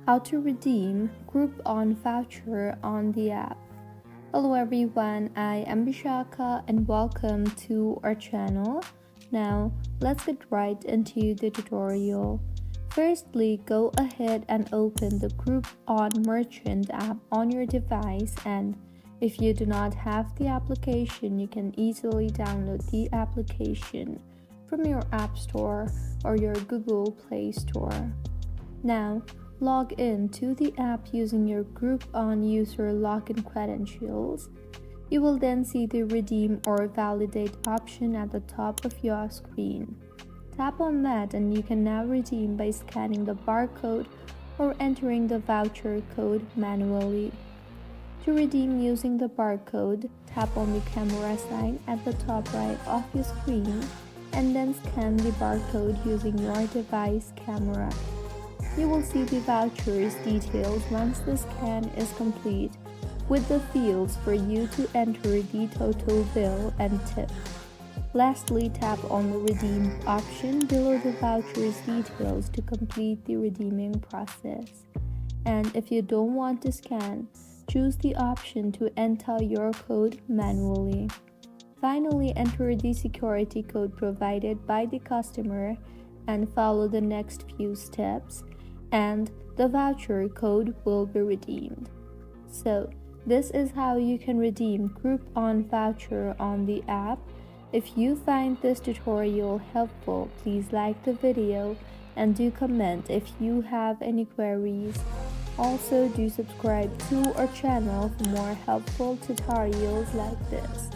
How to redeem Groupon Voucher on the app. Hello everyone, I am Bishaka and welcome to our channel. Now, let's get right into the tutorial. Firstly, go ahead and open the Groupon Merchant app on your device, and if you do not have the application, you can easily download the application from your App Store or your Google Play Store. Now, log in to the app using your Groupon user login credentials. You will then see the redeem or validate option at the top of your screen. Tap on that and you can now redeem by scanning the barcode or entering the voucher code manually. To redeem using the barcode, tap on the camera sign at the top right of your screen and then scan the barcode using your device camera. You will see the voucher's details once the scan is complete, with the fields for you to enter the total bill and tip. Lastly, tap on the redeem option below the voucher's details to complete the redeeming process. And if you don't want to scan, choose the option to enter your code manually. Finally, enter the security code provided by the customer and follow the next few steps, and the voucher code will be redeemed. So, this is how you can redeem Groupon Voucher on the app. If you find this tutorial helpful, please like the video and do comment if you have any queries. Also, do subscribe to our channel for more helpful tutorials like this.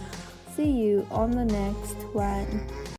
See you on the next one.